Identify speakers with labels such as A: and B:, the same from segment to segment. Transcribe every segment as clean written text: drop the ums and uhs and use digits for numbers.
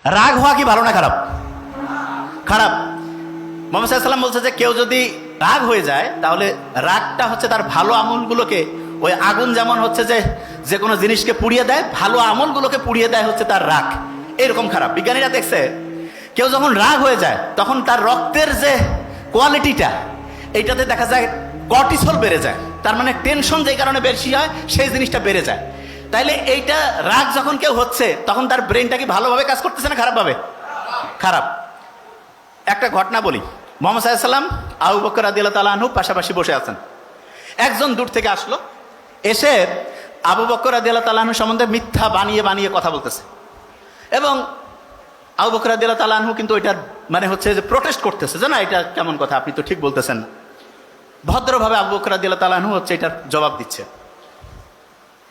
A: রাগ হওয়া কি ভালো না খারাপ? খারাপ। মুহাম্মদ সাল্লাল্লাহু আলাইহি ওয়াসাল্লাম বলছে যে কেউ যদি রাগ হয়ে যায় তাহলে রাগটা হচ্ছে তার ভালো আমলগুলোকে, ওই আগুন যেমন হচ্ছে যে কোনো জিনিসকে পুড়িয়ে দেয়, ভালো আমলগুলোকে পুড়িয়ে দেয় হচ্ছে তার রাগ, এরকম খারাপ। বিজ্ঞানীরা দেখছে কেউ যখন রাগ হয়ে যায় তখন তার রক্তের যে কোয়ালিটিটা, এইটাতে দেখা যায় কর্টিসল বেড়ে যায়। তার মানে টেনশন যে কারণে বেশি হয় সেই জিনিসটা বেড়ে যায়। তাইলে এইটা রাগ যখন কেউ হচ্ছে তখন তার ব্রেনটা কি ভালোভাবে কাজ করতেছে না খারাপভাবে? খারাপ। একটা ঘটনা বলি। মুহাম্মদ সাল্লাল্লাহু আলাইহি ওয়াসাল্লাম আবু বকর রাদিয়াল্লাহু তাআলা আনহু পাশাপাশি বসে আছেন। একজন দূর থেকে আসলো, এসে আবু বকর রাদিয়াল্লাহু তাআলা আনহু সম্বন্ধে মিথ্যা বানিয়ে বানিয়ে কথা বলতেছে। এবং আবু বকর রাদিয়াল্লাহু তাআলা আনহু কিন্তু এটার মানে হচ্ছে যে প্রোটেস্ট করতেছে যে না, এটা কেমন কথা, আপনি তো ঠিক বলতেছেন না। ভদ্রভাবে আবু বকর রাদিয়াল্লাহু তাআলা আনহু হচ্ছে এটার জবাব দিচ্ছে।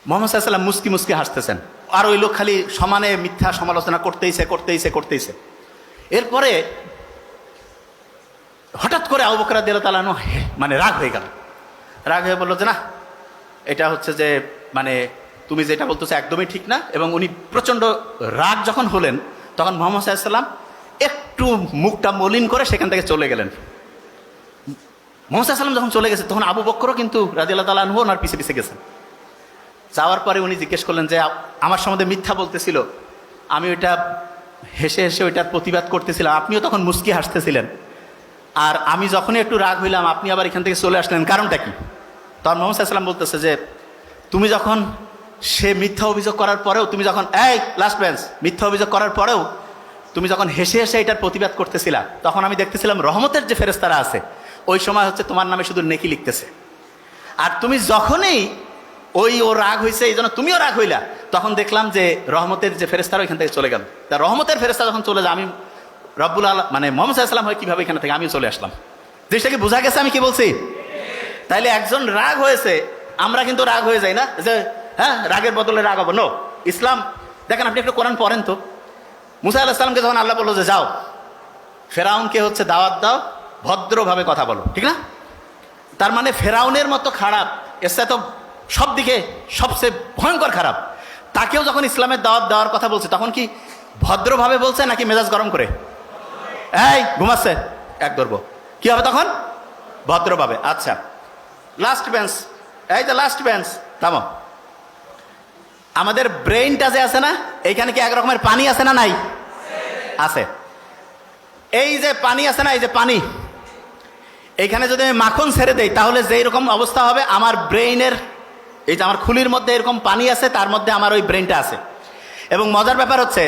A: মুহাম্মদ সাল্লাল্লাহু আলাইহি ওয়াসাল্লাম মুস্কি মুস্কি হাসতেছেন, আর ওই লোক খালি সমানে মিথ্যা সমালোচনা করতেইছে। এরপরে হঠাৎ করে আবু বকর রাদিয়াল্লাহু তাআলা আনহু মানে রাগ হয়ে গেল। রাগ হয়ে বলল যে না, এটা হচ্ছে যে মানে তুমি যেটা বলতেছো একদমই ঠিক না। এবং উনি প্রচণ্ড রাগ যখন হলেন তখন মুহাম্মদ সাল্লাল্লাহু আলাইহি ওয়াসাল্লাম একটু মুখটা মলিন করে সেখান থেকে চলে গেলেন। মুহাম্মদ সাল্লাল্লাহু আলাইহি ওয়াসাল্লাম যখন চলে গেছে তখন আবু বকরও কিন্তু রাদিয়াল্লাহু তাআলা আনহু ওনার পিছে পিছে গেছেন। যাওয়ার পরে উনি জিজ্ঞেস করলেন যে আমার সম্বন্ধে মিথ্যা বলতেছিল, আমি ওইটা হেসে হেসে ওইটার প্রতিবাদ করতেছিলাম, আপনিও তখন মুস্কি হাসতেছিলেন, আর আমি যখনই একটু রাগ হইলাম আপনি আবার এখান থেকে চলে আসলেন, কারণটা কি? তখন মুহাম্মদ সাল্লাল্লাহু আলাইহি ওয়াসাল্লাম বলতেছে যে তুমি যখন সে মিথ্যা অভিযোগ করার পরেও তুমি যখন লাস্ট বেঞ্চ মিথ্যা অভিযোগ করার পরেও তুমি যখন হেসে হেসে এটার প্রতিবাদ করতেছিলা, তখন আমি দেখতেছিলাম রহমতের যে ফেরেশতারা আছে ওই সময় হচ্ছে তোমার নামে শুধু নেকি লিখতেছে। আর তুমি যখনই ও রাগ হয়েছে এই জন্য তুমিও রাগ হইলা, তখন দেখলাম যে রহমতের যে ফেরেশতারা ওইখান থেকে চলে গেল। তা রহমতের ফেরেশতা যখন চলে যায়, আমি রব্বুল আলামিন মানে মুহাম্মদ সাল্লাল্লাহু আলাইহি ওয়াসাল্লাম হয়ে কিভাবে এখানে থেকে আমিও চলে আসলাম। জিনিসটা কি বোঝা গেছে আমি কি বলছি? তাইলে একজন রাগ হয়েছে, আমরা কিন্তু রাগ হয়ে যাই না যে হ্যাঁ রাগের বদলে রাগ হবো। নো, ইসলাম দেখেন, আপনি একটু কোরআন পড়েন তো। মুসা আলাইহিস সালামকে যখন আল্লাহ বললো যে যাও ফেরাউনকে হচ্ছে দাওয়াত দাও, ভদ্রভাবে কথা বলো, ঠিক না? তার মানে ফেরাউনের মতো খারাপ, এসে তো সব দিকে সবচেয়ে ভয়ঙ্কর খারাপ, তাকেও যখন ইসলামের দাওয়াত দেওয়ার কথা বলছে তখন কি ভদ্রভাবে বলছে নাকি মেজাজ গরম করে? ঘুমাচ্ছে এক ধরবো, কি হবে তখন? ভদ্রভাবে। আচ্ছা, লাস্ট বেঞ্চ, এই যে লাস্ট বেঞ্চ, থামো। আমাদের ব্রেইনটা যে আছে না, এইখানে কি এক রকমের পানি আছে না নাই? আছে। এই যে পানি আছে না, এই যে পানি, এইখানে যদি আমি মাখন ছেড়ে দেই তাহলে যেই রকম অবস্থা হবে, আমার ব্রেইনের এই যে আমার খুলির মধ্যে এরকম পানি আছে, তার মধ্যে আমার ওই ব্রেইনটা আছে। এবং মজার ব্যাপার হচ্ছে